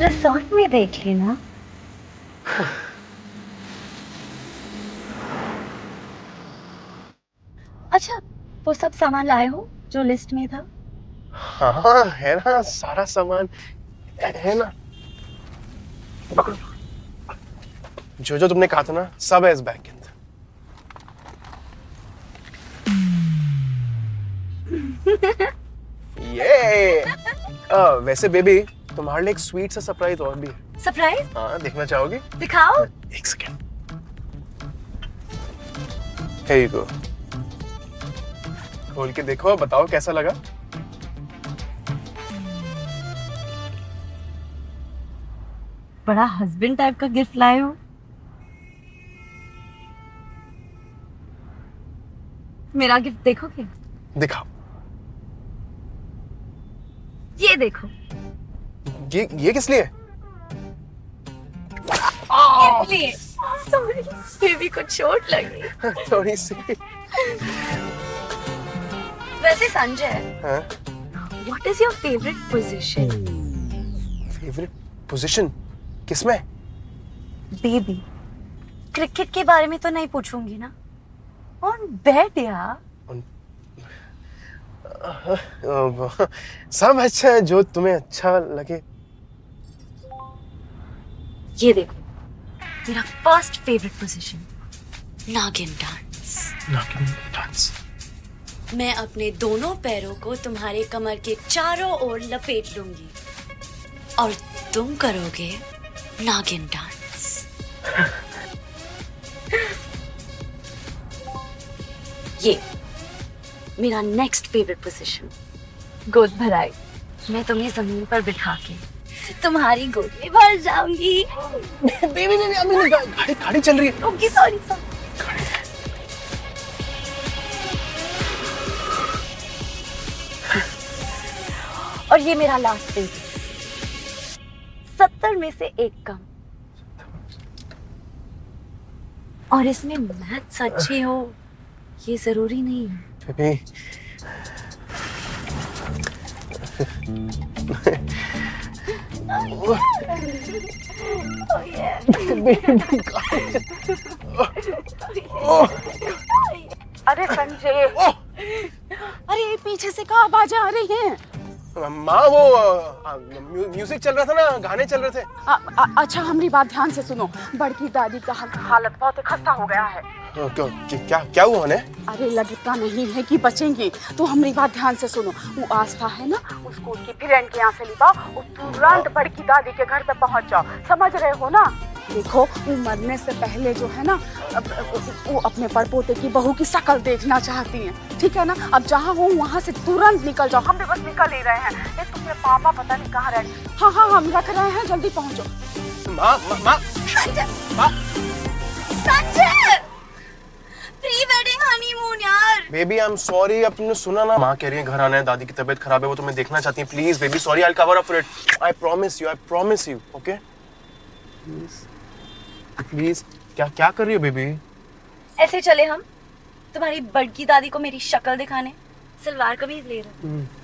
Resort में देख लेना। अच्छा, वो सब सामान लाए हो जो लिस्ट में था? हाँ है ना, सारा सामान है ना। पकड़ो, जो जो तुमने कहा था ना सब है इस बैग के अंदर। ये वैसे बेबी तुम्हारे लिए एक स्वीट सा सरप्राइज और भी है। सरप्राइज? हाँ, देखना चाहोगी? दिखाओ। एक सेकेंड। Here you go. खोल के देखो, बताओ कैसा लगा? बड़ा हस्बैंड टाइप का गिफ्ट लाए हो। मेरा गिफ्ट देखोगे? दिखाओ। ये देखो। ये किस लिए? इसलिए। सॉरी, बेबी को चोट लगी। थोड़ी सी। वैसे संजय, हाँ? What is your favourite position? Favourite position किसमें? बेबी, क्रिकेट के बारे में तो नहीं पूछूंगी ना। ऑन बेड यार। सब अच्छा है, जो तुम्हें अच्छा लगे। ये देखो, मेरा फर्स्ट फेवरेट पोजीशन, नागिन डांस। नागिन डांस। मैं अपने दोनों पैरों को तुम्हारे कमर के चारों ओर लपेट लूंगी और तुम करोगे नागिन डांस। ये मेरा नेक्स्ट फेवरेट पोजीशन, गोद भराई। मैं तुम्हें जमीन पर बिठा के तुम्हारी गोद में भर जाऊंगी। बेबी अभी नहीं, गाड़ी चल रही है। Okay, sorry sorry. और ये मेरा लास्ट फेवरेट, 70 में से एक कम। और इसमें मैथ्स अच्छी हो ये जरूरी नहीं है। बेबी अरे संजय, अरे पीछे से कहाँ आवाजें आ रही हैं? माँ, वो म्यूजिक चल रहा था ना, गाने चल रहे थे। अच्छा, हमारी बात ध्यान से सुनो। बड़की दादी का हालत बहुत खस्ता हो गया है। क्यों, क्या हुआ उन्हें? अरे लगता नहीं है कि बचेंगी, तो हमारी बात ध्यान से सुनो। वो आस्था है ना, उसको उसकी फ्रेंड के यहाँ से लिपा और तुरंत बड़की दादी के घर पे पहुँच जाओ। समझ रहे हो ना? देखो, वो मरने से पहले जो है ना, वो अपने परपोते की बहू की शक्ल देखना चाहती हैं। ठीक है ना? अब जहाँ हो वहाँ से तुरंत निकल जाओ। हम भी बस निकल ही रहे हैं। ये तुम्हारे पापा पता नहीं कहाँ रहे। हाँ हाँ, हम रख रहे हैं, जल्दी पहुँचो। संजय, प्री वेडिंग हनीमून यार। बेबी आई एम सॉरी, अब तुमने सुना ना, माँ कह रही है घर आना है, दादी की तबीयत खराब है, वो तुम्हें देखना चाहती है। Please baby, sorry, I will cover up for it. I promise you, okay? Please. क्या कर रही हो बेबी? ऐसे चले हम तुम्हारी बड़की दादी को मेरी शक्ल दिखाने। सलवार कमीज ले रहे।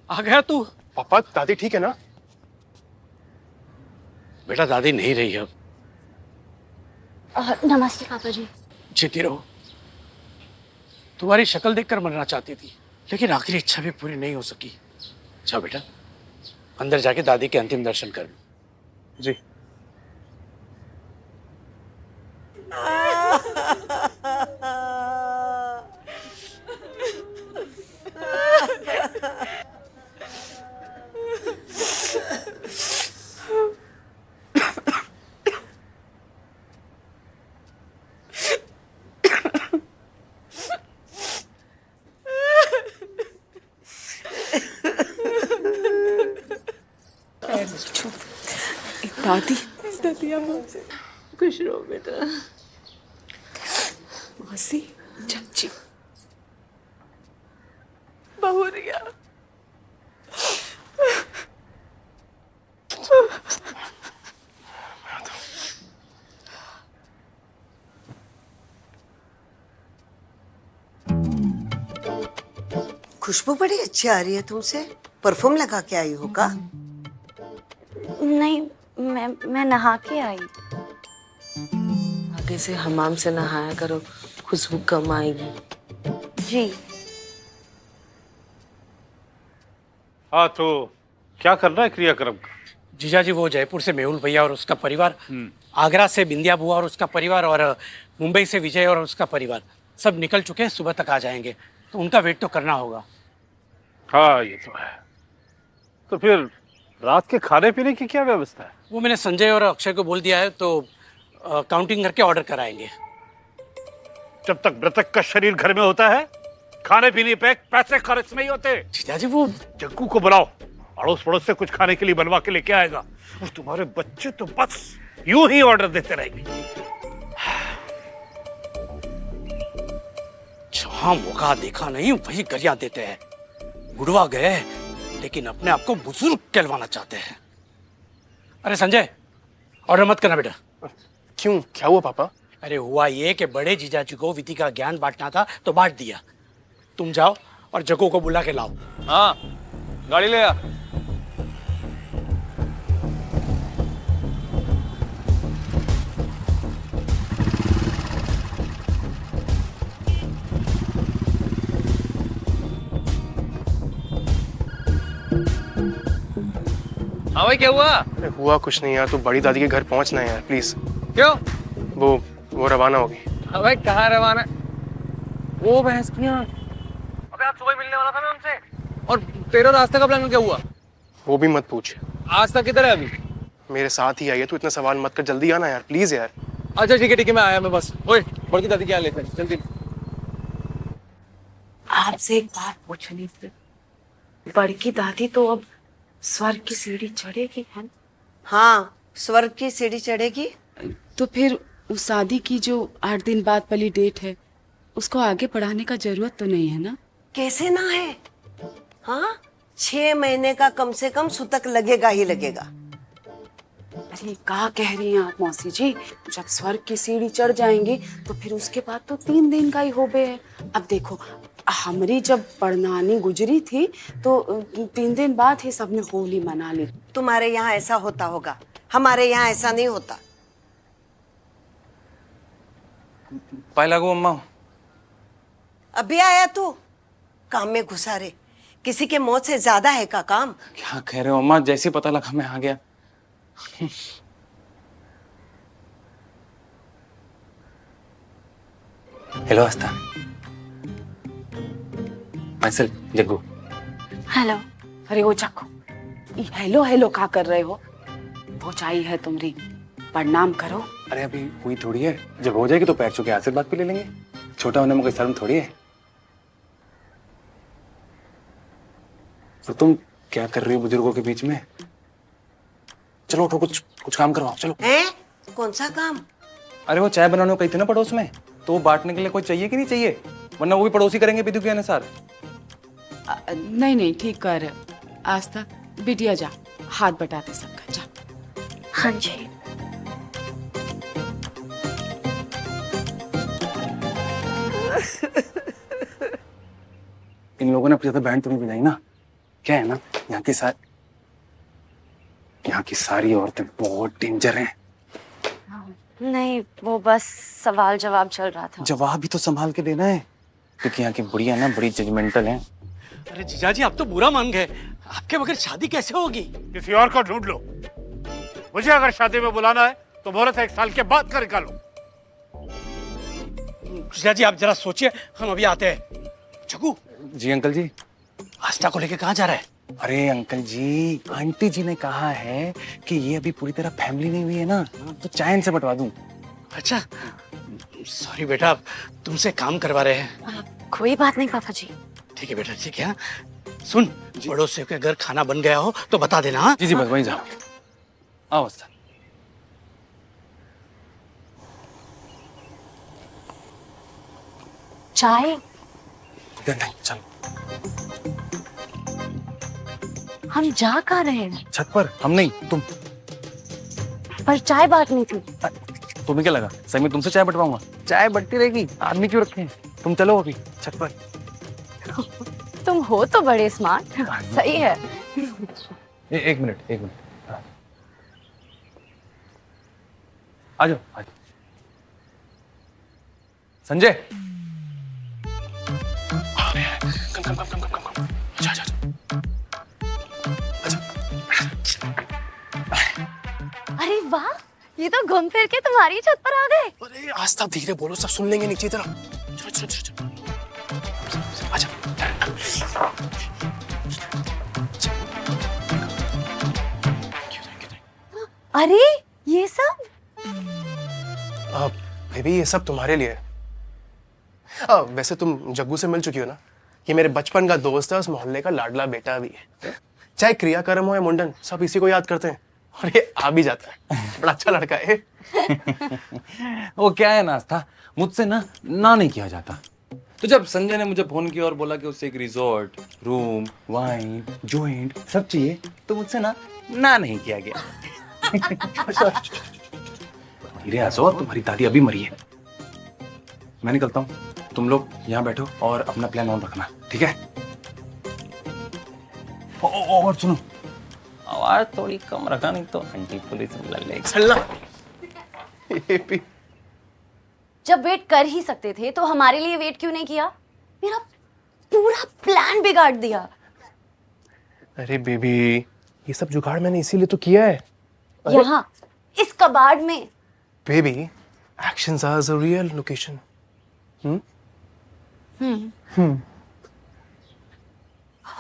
आ गया तू? पापा, दादी ठीक है ना? बेटा, दादी नहीं रही अब। नमस्ते पापा जी। जीती रहो। तुम्हारी शक्ल देखकर मरना चाहती थी, लेकिन आखिरी इच्छा भी पूरी नहीं हो सकी। अच्छा बेटा, अंदर जाके दादी के अंतिम दर्शन कर लो। जी। दादी दतिया मौसी खुश रहो बेटा। मौसी चाची बहुरिया खुशबू बड़ी अच्छी आ रही है तुमसे। परफ्यूम लगा के आई हो का? नहीं, मैं नहा के आई। आगे से हमाम से नहाया करो, खुशबू कम आएगी। जी। हाँ तो क्या करना है क्रियाक्रम का? जीजा जी, वो जयपुर से मेहुल भैया और उसका परिवार, आगरा से बिंदिया बुआ और उसका परिवार, और मुंबई से विजय और उसका परिवार सब निकल चुके हैं। सुबह तक आ जाएंगे, तो उनका वेट तो करना होगा। हाँ ये तो है। तो फिर रात के खाने पीने की क्या व्यवस्था है? वो मैंने संजय और अक्षय को बोल दिया है, तो काउंटिंग करके ऑर्डर कराएंगे। जब तक मृतक का शरीर घर में होता है, खाने पीने पे पैसे खर्च नहीं होते। जीजा जी, वो जग्गू को बुलाओ, अड़ोस पड़ोस से कुछ खाने के लिए बनवा के लेके आएगा। और तुम्हारे बच्चे तो बस यूं ही ऑर्डर देते रहेंगे। जहां मौका देखा नहीं वही गरिया देते हैं। बुढ़वा गए लेकिन अपने आप को बुजुर्ग कहलवाना चाहते हैं। अरे संजय, ऑर्डर मत करना बेटा। क्यों, क्या हुआ पापा? अरे हुआ ये कि बड़े जीजा जी को विधि का ज्ञान बांटना था तो बांट दिया। तुम जाओ और जग्गू को बुला के लाओ। हाँ, गाड़ी ले आ। हाँ भाई, क्या हुआ? अरे हुआ कुछ नहीं यार, तू बड़ी दादी के घर पहुंचना है यार प्लीज। क्यों? वो रवाना होगी। हाँ भाई, कहाँ रवाना? वो भैंस किया। अबे आज सुबह मिलने वाला था मैं उनसे। और तेरा रास्ते का प्लान क्या हुआ? वो भी मत पूछ। आज तक किधर है अभी? मेरे साथ ही आई है, तू इतना सवाल मत कर, जल्दी आना यार प्लीज यार। अच्छा ठीक है, मैं आया। मैं बस ओए बड़की दादी क्या लेते हैं, जल्दी। आपसे एक बात पूछनी थी। बड़की दादी तो अब स्वर्ग की सीढ़ी चढ़ेगी है ना? हाँ, स्वर्ग की सीढ़ी चढ़ेगी। तो फिर उस शादी की जो 8 दिन बाद वाली डेट है, उसको आगे बढ़ाने का जरूरत तो नहीं है ना? कैसे ना है? हाँ, 6 महीने का कम से कम सुतक लगेगा ही लगेगा। अरे क्या कह रही हैं आप मौसी जी? जब स्वर्ग की सीढ़ी चढ़ जाएंगी तो फिर उसके बाद तो 3 दिन का ही हो गए है। अब देखो, हमारी जब परनानी गुजरी थी तो 3 दिन बाद ही सबने होली मना ली। तुम्हारे यहाँ ऐसा होता होगा, हमारे यहाँ ऐसा नहीं होता। पाए लागू अम्मा। अभी आया तू? काम में घुसा रे। किसी के मौत से ज्यादा है का काम? क्या कह रहे हो अम्मा? जैसे ही पता लगा मैं आ गया। हेलो आस्था, माइसेल्फ जग्गू। हेलो। अरे वो चाको, हेलो हेलो क्या कर रहे हो? वो चाहिए है तुम्हारी, प्रणाम करो। अरे अभी हुई थोड़ी है, जब हो जाएगी तो पैर छू के आशीर्वाद भी ले लेंगे। छोटा होने में कोई शर्म थोड़ी है। तो तुम क्या कर रही हो बुजुर्गों के बीच में? चलो उठो, कुछ काम करवाओ, चलो। हैं? कौन सा काम? अरे वो चाय बनाने को कही थी ना पड़ोस में, तो वो बांटने के लिए कोई चाहिए कि नहीं चाहिए? वरना वो भी पड़ोसी करेंगे विधि के अनुसार। नहीं ठीक कर आस्था, बिटिया जा, हाथ बटाते सबका जा। हाँ जी। इन लोगों ने अपनी ज्यादा बैंड तुम्हें बजाई ना। क्या है ना, यहाँ की सारी औरतें बहुत डेंजर हैं। नहीं, वो बस सवाल जवाब चल रहा था। जवाब भी तो संभाल के देना है, क्योंकि यहाँ की बुढ़िया ना बड़ी जजमेंटल हैं। अरे जीजा जी, आप तो बुरा मान गए। आपके बगैर शादी कैसे होगी? किसी और को ढूंढ लो। मुझे अगर शादी में बुलाना है तो मुहूर्त 1 साल के बाद का निकालो। जीजा जी, आप जरा सोचिए, हम अभी आते हैं। जग्गू, जी अंकल जी। आस्था को लेके कहाँ जा रहा है? अरे अंकल जी, आंटी जी ने कहा है कि ये अभी पूरी तरह फैमिली नहीं हुई है ना, तो चैन से बंटवा दूं। अच्छा, सॉरी बेटा, तुमसे काम करवा रहे हैं। कोई बात नहीं पापा जी। ठीक है बेटा, ठीक है। हाँ? सुन, पड़ोसियों के घर खाना बन गया हो तो बता देना। हाँ? जी बस वहीं जाओ। आओ आस्था। चाय? नहीं चल, हम जा कहाँ रहे हैं? छत पर। हम नहीं, तुम। पर चाय बांटनी थी। तुम्हें क्या लगा सही में तुमसे चाय बटवाऊंगा? चाय बटती रहेगी, आदमी क्यों रखे हैं? तुम चलो अभी छत पर। तुम हो तो बड़े स्मार्ट। सही है। एक मिनट, एक मिनट। आ जाओ, आ जाओ। संजय, जा जा अरे वाह, ये तो घूम फिर के तुम्हारी छत पर आ गए। अरे आस्था, धीरे बोलो, सब सुन लेंगे नीचे तरफ। चलो चलो चलो चलो, आजा। अरे ये सब? बेबी ये सब तुम्हारे लिए है। वैसे तुम जग्गू से मिल चुकी हो ना? ये मेरे बचपन का दोस्त है, उस मोहल्ले का लाडला बेटा भी है। चाहे क्रियाक्रम हो या मुंडन, सब इसी को याद करते हैं और ये आ भी जाता है। बड़ा अच्छा लड़का है। वो क्या है नास्ता, मुझसे ना नहीं किया जाता। तो जब संजय ने मुझे फोन किया और बोला कि उससे एक रिजॉर्ट, रूम, वाइन, जॉइंट सब चाहिए, तो मुझसे ना नहीं किया गया। धीरे हंसो, तुम्हारी दादी अभी मरी है। मैं निकलता हूँ, तुम लोग यहाँ बैठो और अपना प्लान ऑन रखना, ठीक है? और सुनो, आवाज थोड़ी कम रखा, नहीं तो आंटी पुलिस में लग जाएगी। चलना। ये भी जब वेट कर ही सकते थे तो हमारे लिए वेट क्यों नहीं किया? मेरा पूरा प्लान बिगाड़ दिया। अरे बेबी, ये सब जुगाड़ मैंने इसीलिए तो किया है। यहाँ इस कबाड़ में। Baby, actions are the real location.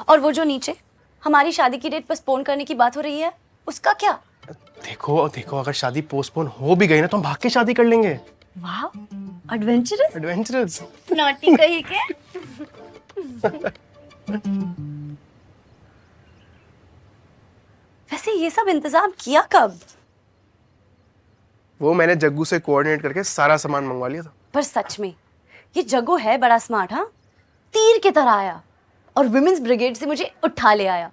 और वो जो नीचे हमारी शादी की डेट पोस्टपोन करने की बात हो रही है, उसका क्या? देखो देखो, अगर शादी पोस्टपोन हो भी गई ना तो हम भाग के शादी कर लेंगे। वाह, एडवेंचरस। एडवेंचरस। नॉटी कहीं के। वैसे ये सब इंतजाम किया कब? वो मैंने जग्गू से कोऑर्डिनेट करके सारा सामान मंगवा लिया था। पर सच में ये जग्गू है बड़ा स्मार्ट। हाँ, तीर की तरह आया और विमेंस ब्रिगेड से मुझे उठा ले आया।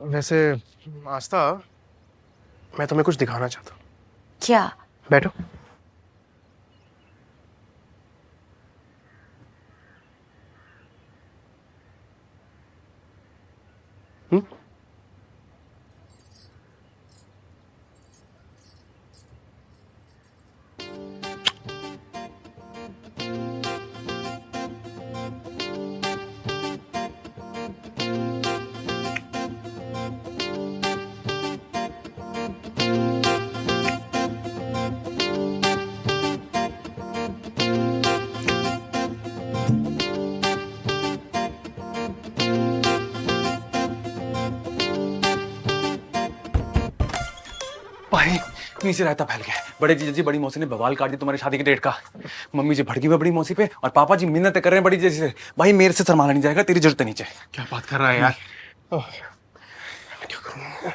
वैसे आस्था, मैं तुम्हें कुछ दिखाना चाहता हूँ। क्या? बैठो। भाई नीचे रायता फैल गया। बड़े जीजा जी, बड़ी मौसी ने बवाल काट दी तुम्हारी शादी की डेट का। मम्मी जी भड़की हुई बड़ी मौसी पे और पापा जी मिन्नतें कर रहे हैं बड़ी जीजा से। भाई मेरे से संभाला नहीं जाएगा, तेरी जरूरत है नीचे। क्या बात कर रहा है यार? मैं क्या करूँ?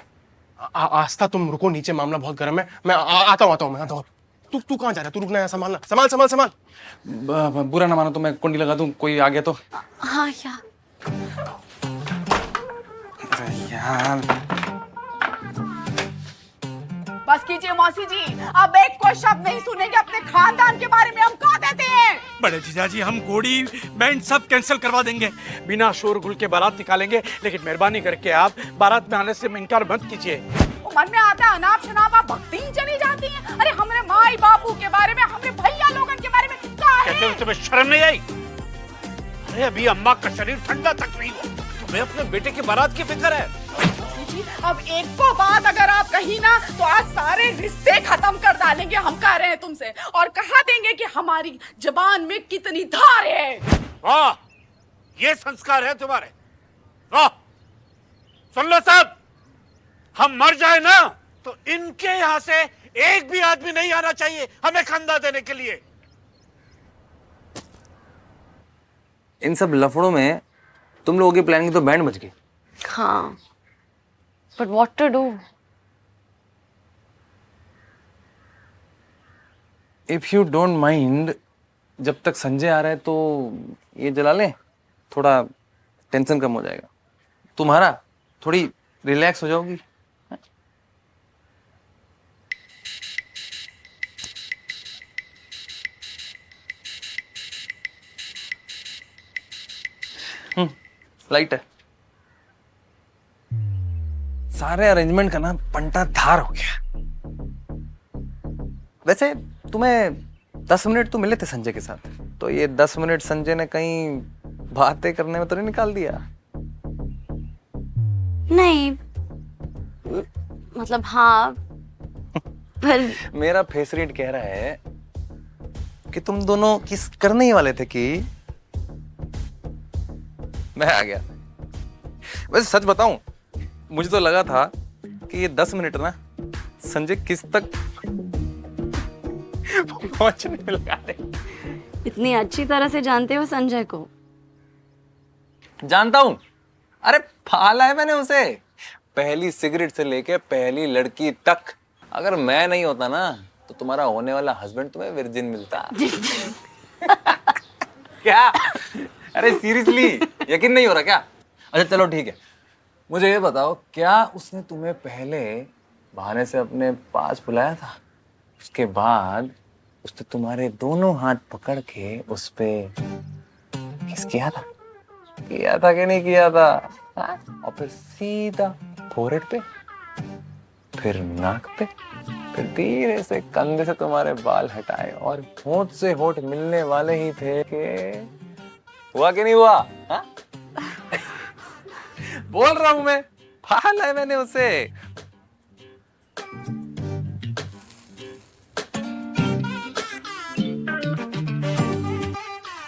आस्था तुम रुको, नीचे मामला बहुत गर्म है। मैं आता हूँ। तू कहाँ जा रहा है? तू रुकना है, संभालना। संभाल। बुरा ना मानो तो मैं कुंडी लगा दूं, कोई आ गया तो। हाँ यार। बस कीजिए मौसी जी, अब एक कोई शब्द नहीं सुनेंगे अपने खानदान के बारे में। हम कह देते हैं बड़े जीजाजी, हम घोड़ी बैंड सब कैंसिल करवा देंगे, बिना शोरगुल के बारात निकालेंगे, लेकिन मेहरबानी करके आप बारात में आने से इनकार मत कीजिए। मन में आता है अनाप शनाप भक्ति चली जाती है। अरे हमारे माई बापू के बारे में, हमारे भैया लोगन के बारे में क्या है? कहते हो तुम्हें शर्म नहीं आई? अरे अभी अम्मा का शरीर ठंडा तक नहीं हुआ, तुम्हें अपने बेटे की बारात की फिक्र है? जी, अब एक को बात अगर आप कही ना तो आज सारे रिश्ते खत्म कर डालेंगे। हम कह रहे हैं तुमसे और कहा देंगे कि हमारी जबान में कितनी धार है। वाह, ये संस्कार है तुम्हारे? वाह, सुन लो सब, हम मर जाए ना तो इनके यहां से एक भी आदमी नहीं आना चाहिए हमें खंदा देने के लिए। इन सब लफड़ों में तुम लोगों की प्लानिंग तो बैंड बज गई। हाँ, but what to do? If you don't mind, जब तक संजय आ रहा है तो ये जला ले, थोड़ा टेंशन कम हो जाएगा। तुम्हारा थोड़ी रिलैक्स हो जाओगी। लाइट है। सारे अरेंजमेंट का ना पंटा धार हो गया। वैसे तुम्हें 10 मिनट तो मिले थे संजय के साथ, तो ये 10 मिनट संजय ने कहीं बातें करने में तो नहीं निकाल दिया? नहीं, मतलब हाँ, पर मेरा फेस रीड कह रहा है कि तुम दोनों किस करने ही वाले थे कि मैं आ गया। वैसे सच बताऊं, मुझे तो लगा था कि ये 10 मिनट ना संजय किस तक पहुंचने में लगा दे। इतनी अच्छी तरह से जानते हो संजय को? जानता हूं, अरे पाला है मैंने उसे, पहली सिगरेट से लेके पहली लड़की तक। अगर मैं नहीं होता ना तो तुम्हारा होने वाला हस्बैंड तुम्हें वर्जिन मिलता। क्या? अरे सीरियसली यकीन नहीं हो रहा क्या? अच्छा चलो ठीक है, मुझे ये बताओ, क्या उसने तुम्हें पहले बहाने से अपने पास बुलाया था, उसके बाद उसने तुम्हारे दोनों हाथ पकड़ के उस पे किस किया था? किया था कि नहीं किया था? और फिर सीधा फोrehead पे, फिर नाक पे, फिर धीरे से कंधे से तुम्हारे बाल हटाए और होंठ से होंठ मिलने वाले ही थे कि हुआ कि नहीं हुआ? हा? बोल रहा हूं मैं, पाला है मैंने उसे।